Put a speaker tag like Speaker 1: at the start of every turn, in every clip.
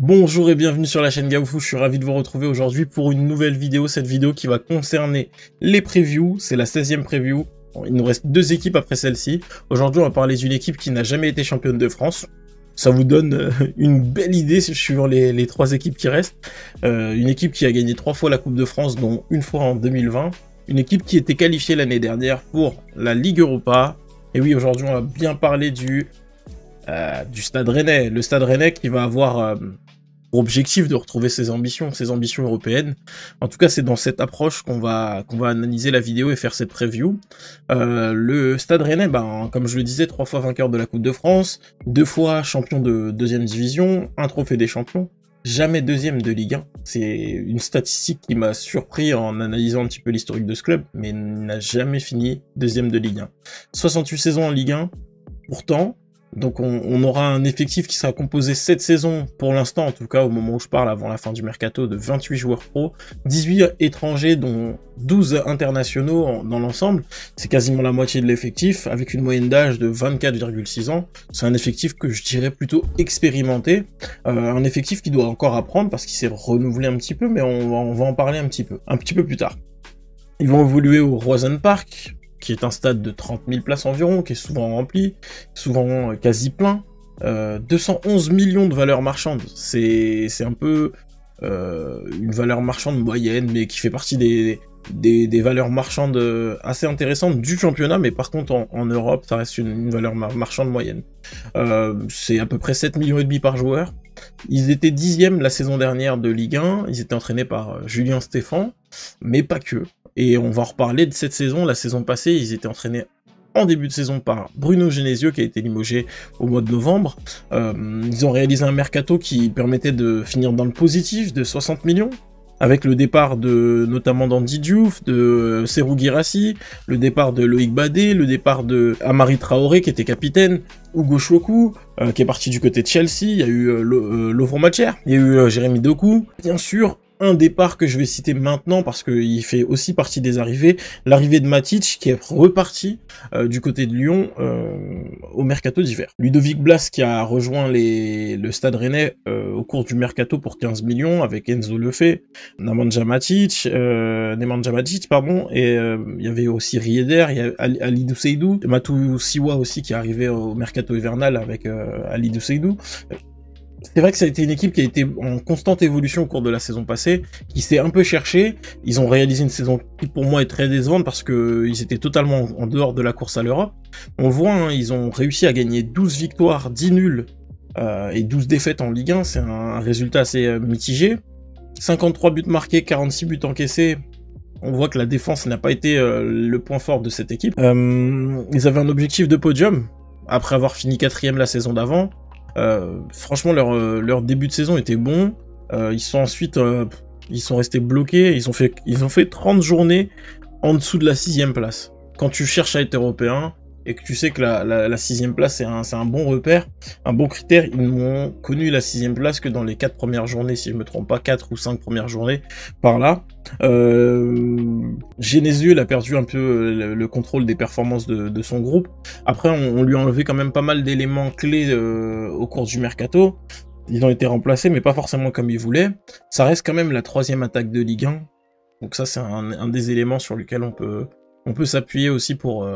Speaker 1: Bonjour et bienvenue sur la chaîne Gaoufou, je suis ravi de vous retrouver aujourd'hui pour une nouvelle vidéo, cette vidéo qui va concerner les previews, c'est la 16e preview, il nous reste deux équipes après celle-ci. Aujourd'hui on va parler d'une équipe qui n'a jamais été championne de France, ça vous donne une belle idée suivant les trois équipes qui restent. Une équipe qui a gagné 3 fois la Coupe de France, dont une fois en 2020, une équipe qui était qualifiée l'année dernière pour la Ligue Europa, et oui aujourd'hui on va bien parler du Stade Rennais, le Stade Rennais qui va avoir pour objectif de retrouver ses ambitions européennes. En tout cas, c'est dans cette approche qu'on va analyser la vidéo et faire cette preview. Le Stade Rennais, comme je le disais, 3 fois vainqueur de la Coupe de France, 2 fois champion de deuxième division, un trophée des champions, jamais deuxième de Ligue 1. C'est une statistique qui m'a surpris en analysant un petit peu l'historique de ce club, mais n'a jamais fini deuxième de Ligue 1. 68 saisons en Ligue 1, pourtant. Donc on aura un effectif qui sera composé cette saison, pour l'instant en tout cas au moment où je parle, avant la fin du mercato, de 28 joueurs pro, 18 étrangers dont 12 internationaux dans l'ensemble. C'est quasiment la moitié de l'effectif, avec une moyenne d'âge de 24,6 ans. C'est un effectif que je dirais plutôt expérimenté, un effectif qui doit encore apprendre parce qu'il s'est renouvelé un petit peu, mais on va en parler un petit peu plus tard. Ils vont évoluer au Roazhon Park, qui est un stade de 30 000 places environ, qui est souvent rempli, souvent quasi plein. 211 millions de valeur marchande, c'est un peu une valeur marchande moyenne, mais qui fait partie des valeurs marchandes assez intéressantes du championnat, mais par contre en Europe, ça reste une valeur marchande moyenne. C'est à peu près 7,5 millions par joueur. Ils étaient 10e la saison dernière de Ligue 1, ils étaient entraînés par Julien Stéphan, mais pas que. Et on va en reparler de cette saison. La saison passée, ils étaient entraînés en début de saison par Bruno Genesio, qui a été limogé au mois de novembre. Ils ont réalisé un mercato qui permettait de finir dans le positif de 60 millions, avec le départ notamment d'Andy Diouf, de Serhou Guirassy, le départ de Loïc Badé, le départ de Amari Traoré, qui était capitaine, Hugo Chouakou, qui est parti du côté de Chelsea, il y a eu Lovro Matcher, il y a eu Jérémy Doku, bien sûr. Un départ que je vais citer maintenant parce qu'il fait aussi partie des arrivées, l'arrivée de Matic qui est reparti du côté de Lyon au mercato d'hiver. Ludovic Blas qui a rejoint le Stade Rennais au cours du mercato pour 15 millions avec Enzo Lefebvre, Nemanja Matic, et il y avait aussi Rieder, il y a Alidou Seydou, Matou Siwa aussi qui est arrivé au mercato hivernal avec Alidou Seydou. C'est vrai que ça a été une équipe qui a été en constante évolution au cours de la saison passée, qui s'est un peu cherchée. Ils ont réalisé une saison qui pour moi est très décevante parce que ils étaient totalement en dehors de la course à l'Europe. On voit, hein, ils ont réussi à gagner 12 victoires, 10 nuls et 12 défaites en Ligue 1. C'est un résultat assez mitigé. 53 buts marqués, 46 buts encaissés. On voit que la défense n'a pas été le point fort de cette équipe. Ils avaient un objectif de podium après avoir fini 4e la saison d'avant. Franchement leur début de saison était bon. Ils sont ensuite ils sont restés bloqués. Ils ont fait 30 journées en dessous de la 6e place. Quand tu cherches à être européen et que tu sais que la 6e place c'est un bon repère, un bon critère, ils n'ont connu la 6e place que dans les 4 premières journées, si je me trompe pas, 4 ou 5 premières journées par là. Genesio, il a perdu un peu le contrôle des performances de son groupe. Après, on lui a enlevé quand même pas mal d'éléments clés au cours du mercato. Ils ont été remplacés, mais pas forcément comme ils voulaient. Ça reste quand même la 3e attaque de Ligue 1. Donc ça, c'est un des éléments sur lesquels on peut s'appuyer aussi pour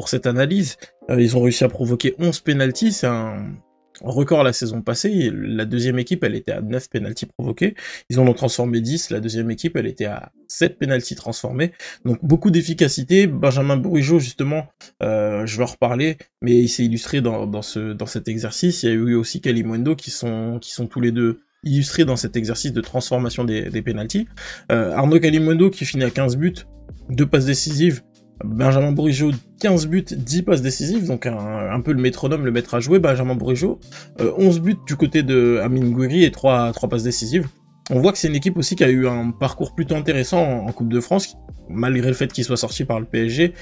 Speaker 1: cette analyse. Ils ont réussi à provoquer 11 pénaltys, c'est un record la saison passée. La deuxième équipe, elle était à 9 pénaltys provoqués. Ils en ont transformé 10. La deuxième équipe, elle était à 7 pénaltys transformés. Donc beaucoup d'efficacité. Benjamin Bourigeaud, justement, je vais en reparler, mais il s'est illustré dans cet exercice. Il y a eu aussi Kalimundo qui sont tous les deux illustrés dans cet exercice de transformation des pénaltys. Arnaud Kalimundo qui finit à 15 buts, 2 passes décisives. Benjamin Bourigeaud, 15 buts, 10 passes décisives, donc un peu le métronome, le maître à jouer. Benjamin Bourigeaud, 11 buts du côté de Amine Gouiri et 3 passes décisives. On voit que c'est une équipe aussi qui a eu un parcours plutôt intéressant en Coupe de France, malgré le fait qu'il soit sorti par le PSG,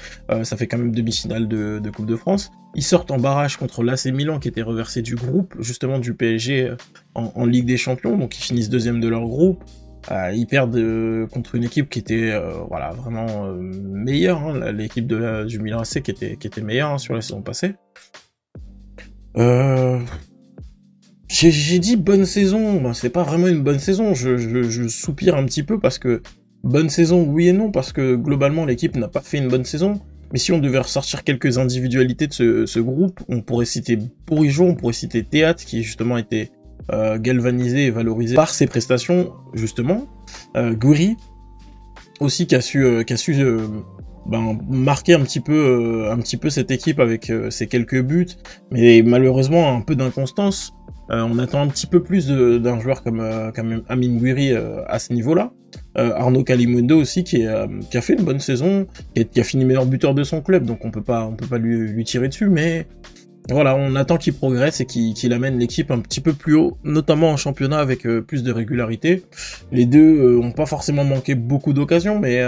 Speaker 1: ça fait quand même demi-finale de Coupe de France. Ils sortent en barrage contre l'AC Milan qui était reversé du groupe, justement du PSG en Ligue des Champions, donc ils finissent 2e de leur groupe. Ils perdent contre une équipe qui était voilà, vraiment meilleure, hein, l'équipe du Milan AC qui était meilleure, hein, sur la saison passée. Je J'ai dit bonne saison, bah, c'est pas vraiment une bonne saison, je soupire un petit peu parce que bonne saison oui et non, parce que globalement l'équipe n'a pas fait une bonne saison, mais si on devait ressortir quelques individualités de ce groupe, on pourrait citer Bourigeaud, on pourrait citer Théâtre qui justement était galvanisé et valorisé par ses prestations justement, Gouiri aussi qui a su marquer un petit peu cette équipe avec ses quelques buts, mais malheureusement un peu d'inconstance. On attend un petit peu plus d'un joueur comme Amine Gouiri à ce niveau-là. Arnaud Kalimundo aussi qui a fait une bonne saison, qui a fini meilleur buteur de son club, donc on peut pas lui tirer dessus, mais voilà, on attend qu'il progresse et qu'il amène l'équipe un petit peu plus haut, notamment en championnat avec plus de régularité. Les deux ont pas forcément manqué beaucoup d'occasions, mais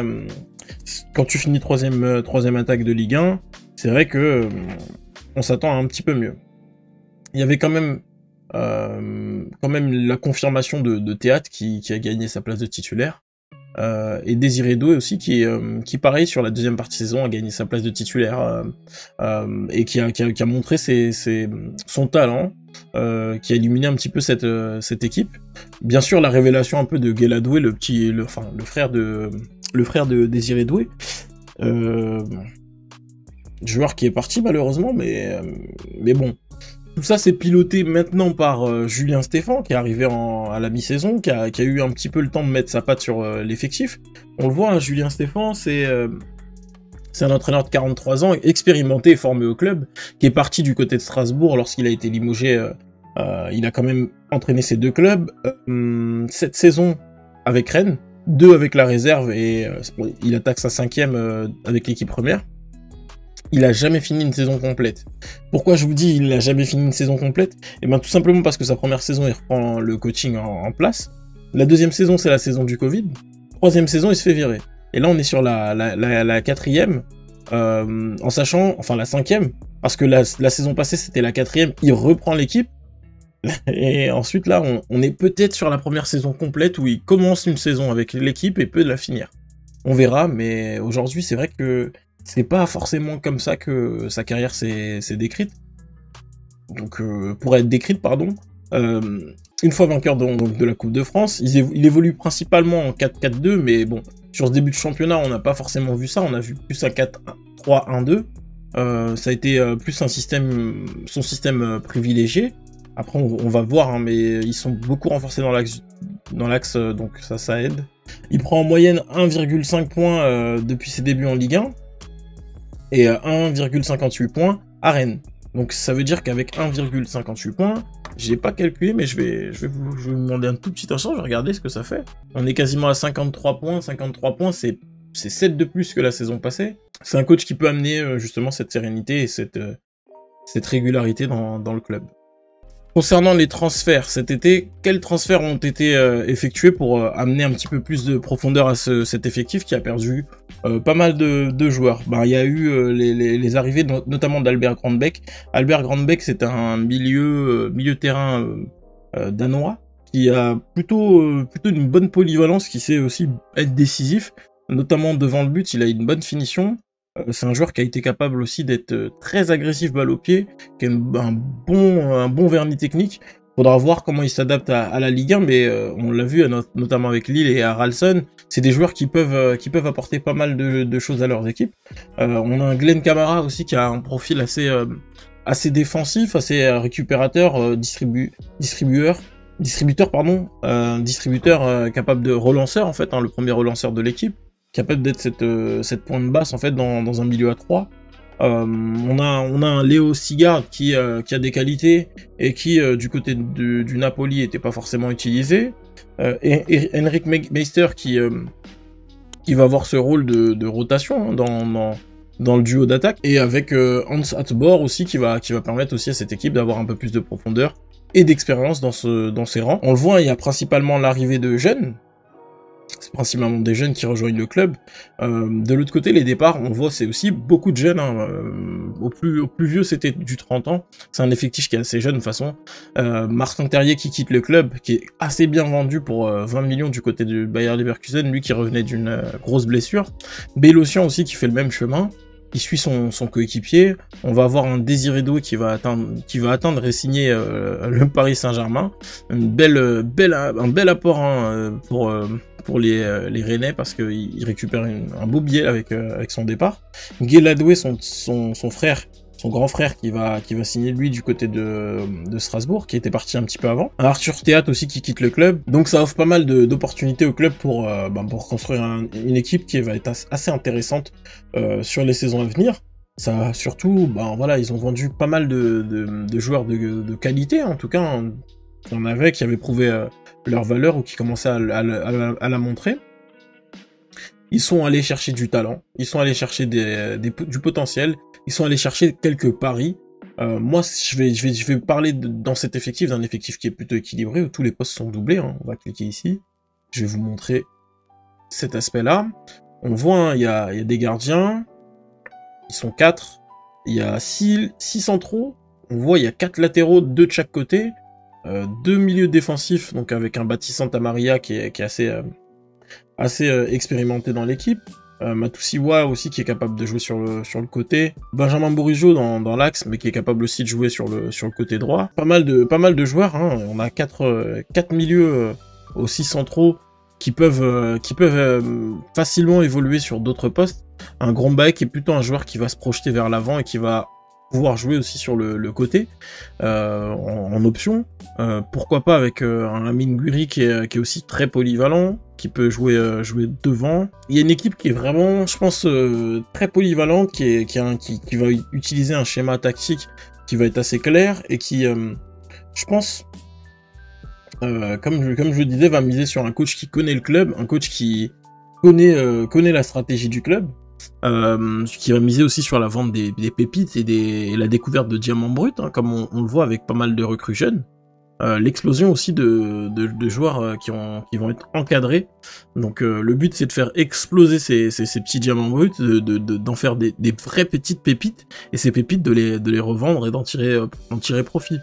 Speaker 1: quand tu finis troisième attaque de Ligue 1, c'est vrai que on s'attend à un petit peu mieux. Il y avait quand même la confirmation de Théâtre qui a gagné sa place de titulaire, et Désiré Doué aussi qui pareil sur la deuxième partie de saison a gagné sa place de titulaire et qui a montré son talent, qui a illuminé un petit peu cette équipe. Bien sûr la révélation un peu de Guéladoué, le frère de Désiré Doué, joueur qui est parti malheureusement, mais bon. Tout ça c'est piloté maintenant par Julien Stéphan, qui est arrivé à la mi-saison, qui a eu un petit peu le temps de mettre sa patte sur l'effectif. On le voit, hein, Julien Stéphan, c'est un entraîneur de 43 ans, expérimenté et formé au club, qui est parti du côté de Strasbourg lorsqu'il a été limogé. Il a quand même entraîné ces deux clubs. Cette saison avec Rennes, 2 avec la réserve, et il attaque sa 5e avec l'équipe première. Il a jamais fini une saison complète. Pourquoi je vous dis il a jamais fini une saison complète? Eh bien tout simplement parce que sa première saison, il reprend le coaching en place. La deuxième saison, c'est la saison du Covid. Troisième saison, il se fait virer. Et là, on est sur la 4e, en sachant, enfin la 5e, parce que la saison passée, c'était la 4e, il reprend l'équipe. Et ensuite, là, on est peut-être sur la première saison complète où il commence une saison avec l'équipe et peut la finir. On verra, mais aujourd'hui, c'est vrai que c'est pas forcément comme ça que sa carrière s'est décrite. Donc, pour être décrite, pardon. Une fois vainqueur de la Coupe de France, il évolue principalement en 4-4-2, mais bon, sur ce début de championnat, on n'a pas forcément vu ça. On a vu plus un 4-3-1-2. Ça a été plus son système privilégié. Après, on va voir, hein, mais ils sont beaucoup renforcés dans l'axe, donc ça aide. Il prend en moyenne 1,5 points depuis ses débuts en Ligue 1. Et 1,58 points à Rennes. Donc ça veut dire qu'avec 1,58 points, j'ai pas calculé, mais je vais vous demander un tout petit instant, je vais regarder ce que ça fait. On est quasiment à 53 points, 53 points, c'est 7 de plus que la saison passée. C'est un coach qui peut amener justement cette sérénité et cette régularité dans le club. Concernant les transferts cet été, quels transferts ont été effectués pour amener un petit peu plus de profondeur à cet effectif qui a perdu pas mal de joueurs? Il y a eu les arrivées notamment d'Albert Grandbeck. Albert Grandbeck, c'est un milieu terrain danois qui a plutôt une bonne polyvalence, qui sait aussi être décisif, notamment devant le but. Il a une bonne finition. C'est un joueur qui a été capable aussi d'être très agressif balle au pied, qui a un bon vernis technique. Faudra voir comment il s'adapte à la Ligue 1, mais on l'a vu notamment avec Lille et à Ralston. C'est des joueurs qui peuvent apporter pas mal de choses à leurs équipes. On a un Glenn Kamara aussi qui a un profil assez défensif, assez récupérateur, distributeur capable de relanceur en fait, hein, le premier relanceur de l'équipe, capable d'être cette pointe basse en fait dans un milieu à 3. On a un Léo Sigard qui a des qualités et qui du côté du Napoli était pas forcément utilisé, et Henrik Meister qui va avoir ce rôle de rotation, hein, dans le duo d'attaque, et avec Hans Hatebor aussi qui va permettre aussi à cette équipe d'avoir un peu plus de profondeur et d'expérience dans ses rangs. On le voit, il y a principalement l'arrivée de jeunes. C'est principalement des jeunes qui rejoignent le club. De l'autre côté, les départs, on voit, c'est aussi beaucoup de jeunes. Hein. Au plus vieux, c'était du 30 ans. C'est un effectif qui est assez jeune de toute façon. Martin Terrier qui quitte le club, qui est assez bien vendu pour 20 millions du côté du Bayer Leverkusen, lui qui revenait d'une grosse blessure. Bélocian aussi qui fait le même chemin. qui suit son coéquipier. On va avoir un Désiré Doué qui va atteindre et signer le Paris Saint-Germain. Un bel apport hein, pour les Rennais parce qu'il récupère un beau billet avec son départ. Guéladoué, son frère, son grand frère qui va signer lui du côté de Strasbourg, qui était parti un petit peu avant. Un Arthur Théâtre aussi qui quitte le club. Donc ça offre pas mal d'opportunités au club pour construire une équipe qui va être assez intéressante sur les saisons à venir. Ça surtout, voilà, ils ont vendu pas mal de joueurs de qualité, en tout cas, hein. Il y en avait qui avaient prouvé leur valeur ou qui commençaient à la montrer. Ils sont allés chercher du talent, ils sont allés chercher du potentiel, ils sont allés chercher quelques paris. Moi, je vais parler dans cet effectif, d'un effectif qui est plutôt équilibré, où tous les postes sont doublés. Hein. On va cliquer ici. Je vais vous montrer cet aspect-là. On voit, il y a des gardiens. Ils sont 4. Il y a 6 centraux. On voit, il y a 4 latéraux, 2 de chaque côté. 2 milieux défensifs, donc avec un Baptiste Santamaria qui est assez expérimenté dans l'équipe. Matusiwa aussi qui est capable de jouer sur le côté. Benjamin Bourigeaud dans l'axe, mais qui est capable aussi de jouer sur le côté droit. Pas mal de joueurs, hein. On a 4 milieux aussi centraux qui peuvent facilement évoluer sur d'autres postes. Un Grombaek qui est plutôt un joueur qui va se projeter vers l'avant et qui va pouvoir jouer aussi sur le côté en option. Pourquoi pas avec un Amine Gouiri qui est aussi très polyvalent, qui peut jouer devant. Il y a une équipe qui est vraiment, je pense, très polyvalente, qui va utiliser un schéma tactique qui va être assez clair et qui, je pense, comme je le disais, va miser sur un coach qui connaît le club, un coach qui connaît la stratégie du club, qui va miser aussi sur la vente des pépites et la découverte de diamants bruts, hein, comme on le voit avec pas mal de recrues jeunes. L'explosion aussi de joueurs qui vont être encadrés. Donc le but c'est de faire exploser ces petits diamants bruts, d'en faire des vraies petites pépites, et ces pépites de les revendre et d'en tirer profit.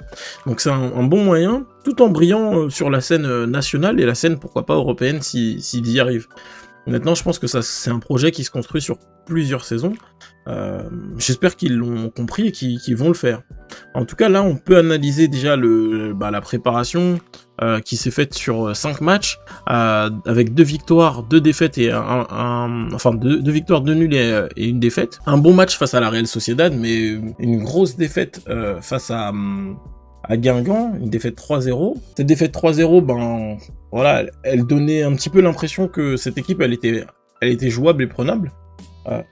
Speaker 1: Donc c'est un bon moyen, tout en brillant sur la scène nationale et la scène pourquoi pas européenne s'ils y arrivent. Maintenant, je pense que c'est un projet qui se construit sur plusieurs saisons. J'espère qu'ils l'ont compris et qu'ils vont le faire. En tout cas, là, on peut analyser déjà la préparation qui s'est faite sur 5 matchs, avec 2 victoires, 2 défaites et deux victoires, 2 nuls et une défaite. Un bon match face à la Real Sociedad, mais une grosse défaite face à Guingamp, une défaite 3-0. Cette défaite 3-0, voilà, elle donnait un petit peu l'impression que cette équipe, elle était jouable et prenable,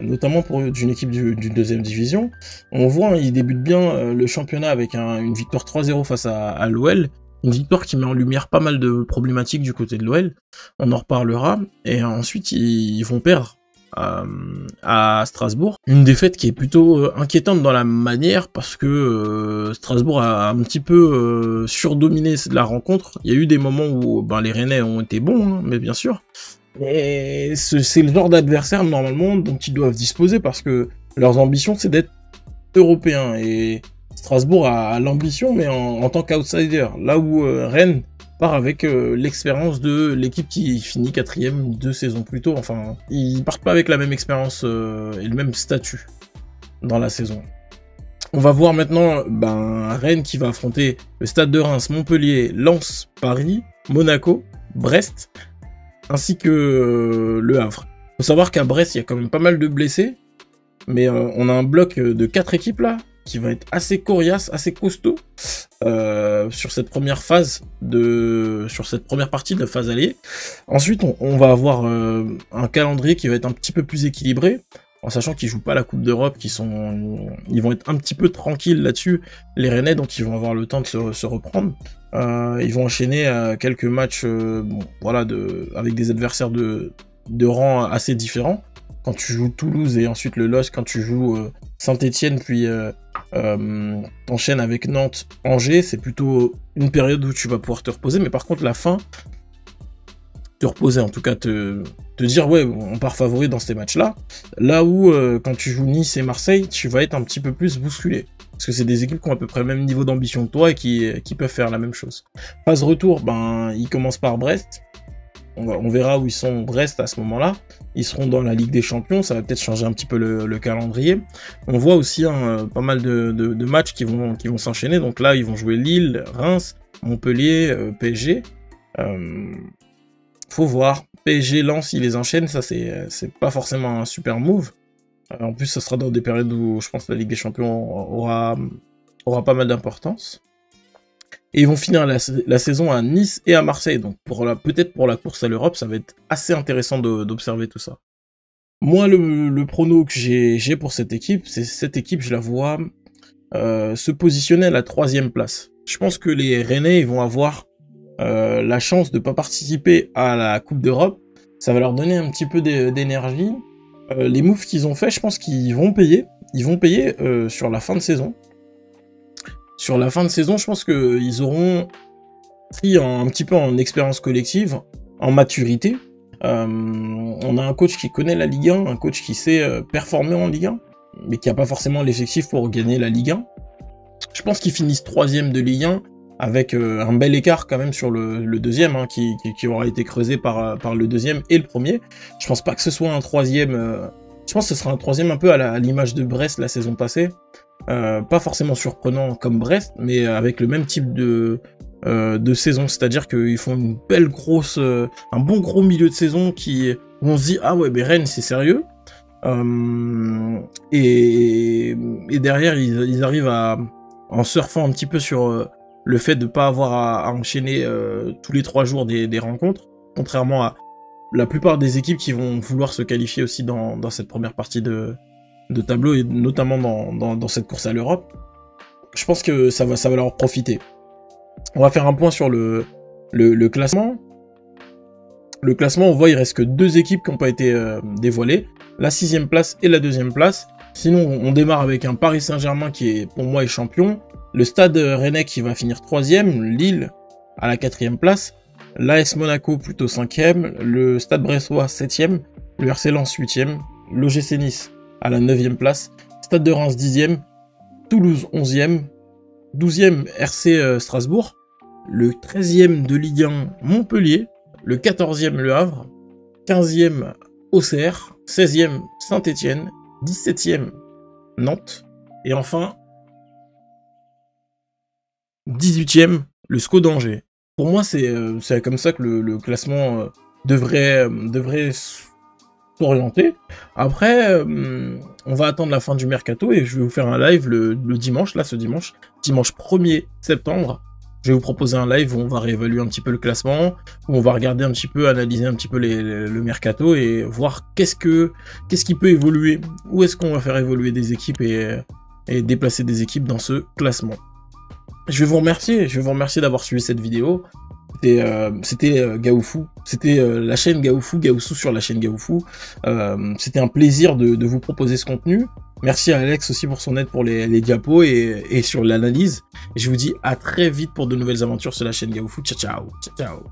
Speaker 1: notamment pour d'une équipe d'une deuxième division. On voit, il débute bien le championnat avec une victoire 3-0 face à l'OL, une victoire qui met en lumière pas mal de problématiques du côté de l'OL, on en reparlera, et ensuite ils vont perdre à Strasbourg. Une défaite qui est plutôt inquiétante dans la manière parce que Strasbourg a un petit peu surdominé la rencontre. Il y a eu des moments où les Rennais ont été bons, hein, mais bien sûr. Et c'est le genre d'adversaire normalement dont ils doivent disposer parce que leurs ambitions c'est d'être européens. Et Strasbourg a l'ambition mais en tant qu'outsider. Là où Rennes part avec l'expérience de l'équipe qui finit 4ème 2 saisons plus tôt. Enfin, ils partent pas avec la même expérience et le même statut dans la saison. On va voir maintenant Rennes qui va affronter le Stade de Reims, Montpellier, Lens, Paris, Monaco, Brest, ainsi que le Havre. Faut savoir qu'à Brest, il y a quand même pas mal de blessés, mais on a un bloc de 4 équipes là, qui va être assez coriace, assez costaud sur cette première partie de la phase alliée. Ensuite, on va avoir un calendrier qui va être un petit peu plus équilibré, en sachant qu'ils jouent pas la Coupe d'Europe, ils vont être un petit peu tranquilles là-dessus, les Rennais, donc ils vont avoir le temps de se reprendre. Ils vont enchaîner quelques matchs, avec des adversaires de rang assez différents. Quand tu joues Toulouse et ensuite le LOSC, quand tu joues Saint-Etienne, puis t'enchaînes avec Nantes, Angers, c'est plutôt une période où tu vas pouvoir te reposer, mais par contre la fin, te reposer, en tout cas te dire ouais, on part favori dans ces matchs-là, là où quand tu joues Nice et Marseille, tu vas être un petit peu plus bousculé, parce que c'est des équipes qui ont à peu près le même niveau d'ambition que toi et qui peuvent faire la même chose. Phase retour, il commence par Brest, on verra où ils sont Brest à ce moment-là. Ils seront dans la Ligue des Champions, ça va peut-être changer un petit peu le calendrier. On voit aussi pas mal de matchs qui vont s'enchaîner. Donc là, ils vont jouer Lille, Reims, Montpellier, PSG. Faut voir. PSG, Lens, ils les enchaînent, ça c'est pas forcément un super move. En plus, ça sera dans des périodes où je pense que la Ligue des Champions aura pas mal d'importance. Et ils vont finir la saison à Nice et à Marseille. Donc peut-être pour la course à l'Europe, ça va être assez intéressant d'observer tout ça. Moi, le prono que j'ai pour cette équipe, c'est cette équipe, je la vois se positionner à la 3e place. Je pense que les Rennais ils vont avoir la chance de ne pas participer à la Coupe d'Europe. Ça va leur donner un petit peu d'énergie. Les moves qu'ils ont fait, je pense qu'ils vont payer. Ils vont payer sur la fin de saison. Sur la fin de saison, je pense qu'ils auront pris un petit peu en expérience collective, en maturité. On a un coach qui connaît la Ligue 1, un coach qui sait performer en Ligue 1, mais qui n'a pas forcément l'effectif pour gagner la Ligue 1. Je pense qu'ils finissent 3e de Ligue 1, avec un bel écart quand même sur le deuxième, hein, qui aura été creusé par le deuxième et le premier. Je pense pas que ce soit un 3e... je pense que ce sera un 3e un peu à l'image de Brest la saison passée. Pas forcément surprenant comme Brest, mais avec le même type de saison. C'est-à-dire qu'ils font une belle grosse... un bon gros milieu de saison où on se dit « Ah ouais, mais Rennes, c'est sérieux ». Et derrière, ils arrivent en surfant un petit peu sur... le fait de ne pas avoir à enchaîner tous les 3 jours des rencontres, contrairement à la plupart des équipes qui vont vouloir se qualifier aussi dans cette première partie de tableau, et notamment dans cette course à l'Europe. Je pense que ça va leur profiter. On va faire un point sur le classement. Le classement, on voit, il reste que 2 équipes qui n'ont pas été dévoilées, la 6e place et la 2e place. Sinon, on démarre avec un Paris Saint-Germain qui, pour moi, est champion. Le Stade Rennais qui va finir 3e, Lille à la 4e place, l'AS Monaco plutôt 5e, le Stade Brestois 7e, le RC Lens 8e, l'OGC Nice à la 9e place, Stade de Reims 10e, Toulouse 11e, 12e RC Strasbourg, le 13e de Ligue 1 Montpellier, le 14e Le Havre, 15e Auxerre, 16e Saint-Étienne, 17e Nantes, et enfin 18e, le SCO d'Angers. Pour moi, c'est comme ça que le classement devrait s'orienter. Après, on va attendre la fin du mercato et je vais vous faire un live le dimanche, là, ce dimanche 1er septembre. Je vais vous proposer un live où on va réévaluer un petit peu le classement, où on va regarder un petit peu, analyser un petit peu le mercato et voir qu'est-ce qui peut évoluer, où est-ce qu'on va faire évoluer des équipes et déplacer des équipes dans ce classement. Je vais vous remercier d'avoir suivi cette vidéo. C'était Gaoufou, c'était la chaîne Gaoufou, Gaoussou sur la chaîne Gaoufou. C'était un plaisir de vous proposer ce contenu. Merci à Alex aussi pour son aide pour les diapos et sur l'analyse. Et je vous dis à très vite pour de nouvelles aventures sur la chaîne Gaoufou. Ciao, ciao, ciao.